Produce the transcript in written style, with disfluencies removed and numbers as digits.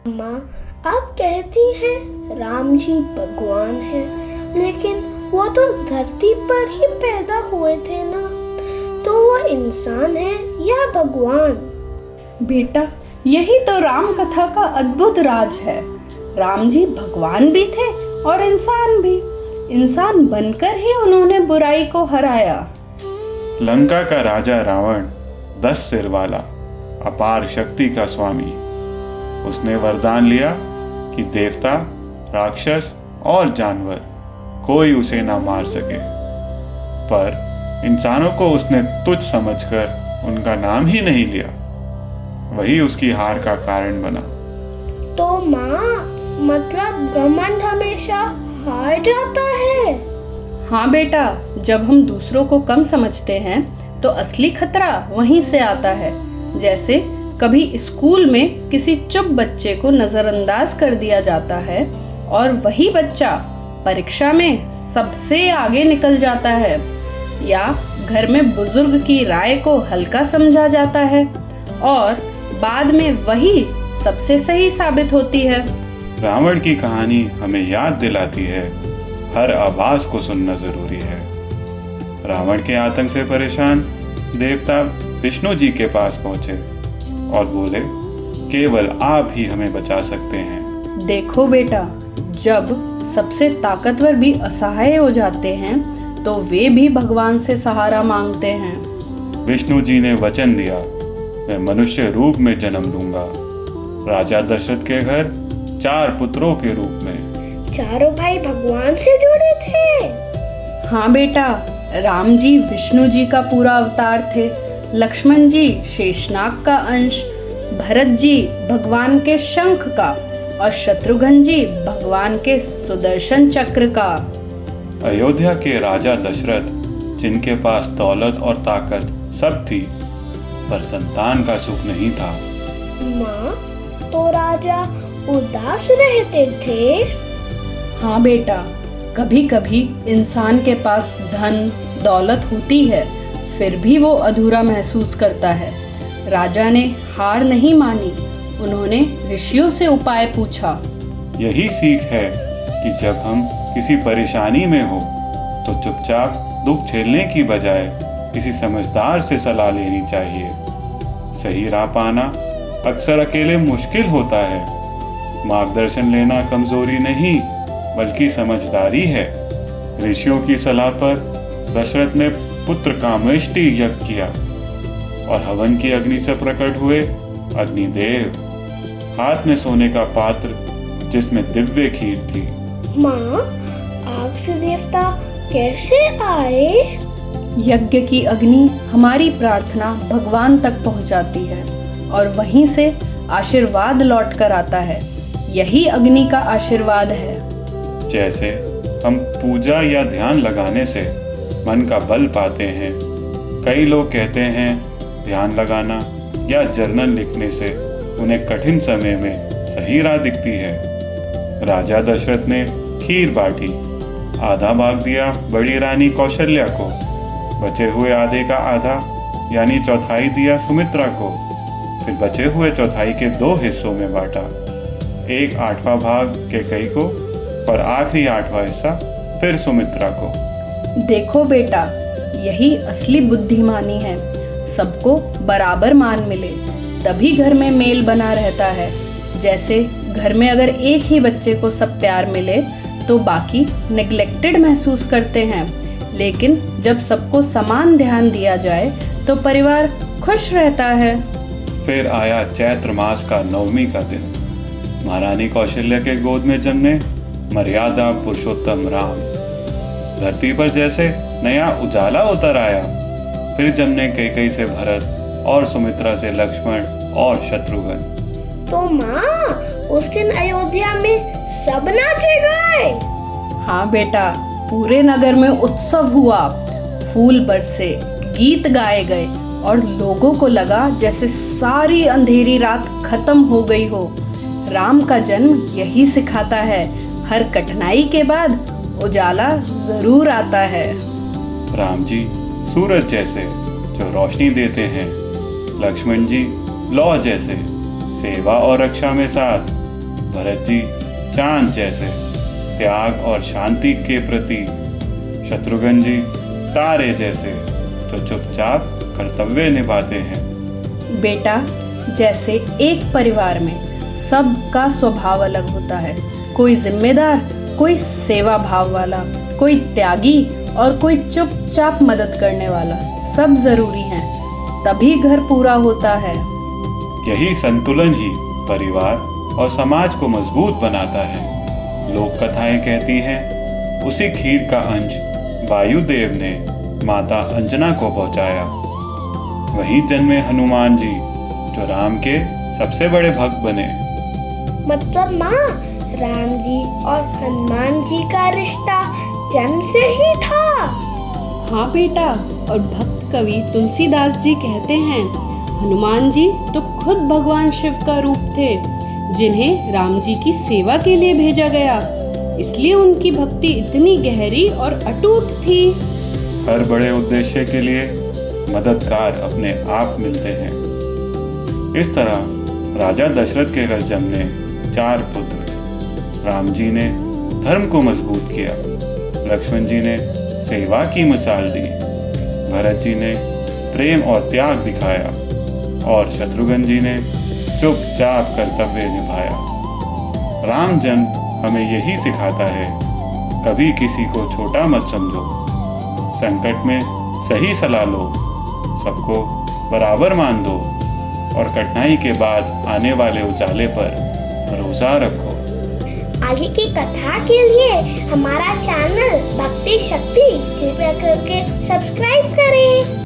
माँ, आप कहती हैं राम जी भगवान हैं, लेकिन वो तो धरती पर ही पैदा हुए थे ना, तो वो इंसान है या भगवान? बेटा, यही तो राम कथा का अद्भुत राज है। राम जी भगवान भी थे और इंसान भी। इंसान बनकर ही उन्होंने बुराई को हराया। लंका का राजा रावण 10 सिर वाला अपार शक्ति का स्वामी। उसने वरदान लिया कि देवता, राक्षस और जानवर कोई उसे ना मार सके। पर इंसानों को उसने तुच्छ समझकर उनका नाम ही नहीं लिया। वही उसकी हार का कारण बना। तो माँ, मतलब घमंड हमेशा हार जाता है? हाँ बेटा, जब हम दूसरों को कम समझते हैं तो असली खतरा वहीं से आता है। जैसे कभी स्कूल में किसी चुप बच्चे को नजरअंदाज कर दिया जाता है और वही बच्चा परीक्षा में सबसे आगे निकल जाता है, या घर में बुजुर्ग की राय को हल्का समझा जाता है और बाद में वही सबसे सही साबित होती है। रावण की कहानी हमें याद दिलाती है, हर आवाज को सुनना जरूरी है। रावण के आतंक से परेशान देवता विष्णु जी के पास पहुंचे और बोले, केवल आप ही हमें बचा सकते हैं। देखो बेटा, जब सबसे ताकतवर भी असहाय हो जाते हैं तो वे भी भगवान से सहारा मांगते हैं। विष्णु जी ने वचन दिया, मैं मनुष्य रूप में जन्म लूंगा, राजा दशरथ के घर 4 पुत्रों के रूप में। चारों भाई भगवान से जुड़े थे? हाँ बेटा, राम जी विष्णु जी का पूरा अवतार थे, लक्ष्मण जी शेषनाग का अंश, भरत जी भगवान के शंख का और शत्रुघ्न जी भगवान के सुदर्शन चक्र का। अयोध्या के राजा दशरथ, जिनके पास दौलत और ताकत सब थी, पर संतान का सुख नहीं था। माँ, तो राजा उदास रहते थे? हाँ बेटा, कभी कभी इंसान के पास धन दौलत होती है, फिर भी वो अधूरा महसूस करता है। राजा ने हार नहीं मानी, उन्होंने ऋषियों से उपाय पूछा। यही सीख है कि जब हम किसी परेशानी में हो तो चुपचाप दुख झेलने की बजाय किसी समझदार से सलाह लेनी चाहिए। सही राह पाना अक्सर अकेले मुश्किल होता है। मार्गदर्शन लेना कमजोरी नहीं बल्कि समझदारी है। ऋषियों की सलाह पर दशरथ ने पुत्र कामेष्टि यज्ञ किया और हवन की अग्नि से प्रकट हुए अग्निदेव, हाथ में सोने का पात्र जिसमें दिव्य खीर थी। माँ, आग से देवता कैसे आए? यज्ञ की अग्नि हमारी प्रार्थना भगवान तक पहुंचाती है और वहीं से आशीर्वाद लौट कर आता है। यही अग्नि का आशीर्वाद है। जैसे हम पूजा या ध्यान लगाने से मन का बल पाते हैं, कई लोग कहते हैं ध्यान लगाना या जर्नल लिखने से उन्हें कठिन समय में सही राह दिखती है। राजा दशरथ ने खीर बांटी, आधा भाग दिया बड़ी रानी कौशल्या को, बचे हुए आधे का आधा यानी चौथाई दिया सुमित्रा को, फिर बचे हुए चौथाई के 2 हिस्सों में बांटा, 1/8वां भाग कैकेयी को और आखिरी 8वां हिस्सा फिर सुमित्रा को। देखो बेटा, यही असली बुद्धिमानी है। सबको बराबर मान मिले तभी घर में मेल बना रहता है। जैसे घर में अगर एक ही बच्चे को सब प्यार मिले तो बाकी नेग्लेक्टेड महसूस करते हैं, लेकिन जब सबको समान ध्यान दिया जाए तो परिवार खुश रहता है। फिर आया चैत्र मास का 9वीं का दिन। महारानी कौशल्या के गोद में जन्मे मर्यादा पुरुषोत्तम राम। धरती पर जैसे नया उजाला उतर आया। फिर जन्मे कैकेयी से भरत और सुमित्रा से लक्ष्मण और शत्रुघ्न। तो माँ, उस दिन अयोध्या में सब नाचे गए? हाँ बेटा, पूरे नगर में उत्सव हुआ, फूल बरसे, गीत गाए गए और लोगों को लगा जैसे सारी अंधेरी रात खत्म हो गई हो। राम का जन्म यही सिखाता है, हर कठिनाई के बाद उजाला जरूर आता है। राम जी सूरज जैसे जो रोशनी देते हैं, लक्ष्मण जी लौ जैसे सेवा और रक्षा में साथ, भरत जी चांद जैसे त्याग और शांति के प्रति, शत्रुघ्न जी तारे जैसे तो चुपचाप कर्तव्य निभाते हैं। बेटा, जैसे एक परिवार में सबका स्वभाव अलग होता है, कोई जिम्मेदार, कोई सेवा भाव वाला, कोई त्यागी और कोई चुपचाप मदद करने वाला, सब जरूरी हैं, तभी घर पूरा होता है। यही संतुलन ही परिवार और समाज को मजबूत बनाता है। लोक कथाएं कहती हैं उसी खीर का अंश वायुदेव ने माता अंजना को पहुंचाया। वहीं जन्मे हनुमान जी जो राम के सबसे बड़े भक्त बने। मतलब माँ, राम जी और हनुमान जी का रिश्ता जन्म से ही था। हाँ बेटा, और भक्त कवि तुलसीदास जी कहते हैं हनुमान जी तो खुद भगवान शिव का रूप थे, जिन्हें राम जी की सेवा के लिए भेजा गया, इसलिए उनकी भक्ति इतनी गहरी और अटूट थी। हर बड़े उद्देश्य के लिए मददगार अपने आप मिलते हैं। इस तरह राजा दशरथ के घर जन्मे 4 पुत्र। राम जी ने धर्म को मजबूत किया, लक्ष्मण जी ने सेवा की मिसाल दी, भरत जी ने प्रेम और त्याग दिखाया और शत्रुघ्न जी ने चुपचाप कर्तव्य निभाया। राम जन्म हमें यही सिखाता है, कभी किसी को छोटा मत समझो, संकट में सही सलाह लो, सबको बराबर मान दो और कठिनाई के बाद आने वाले उजाले पर भरोसा रखो। आगे की कथा के लिए हमारा चैनल भक्ति शक्ति कृपया करके सब्सक्राइब करें।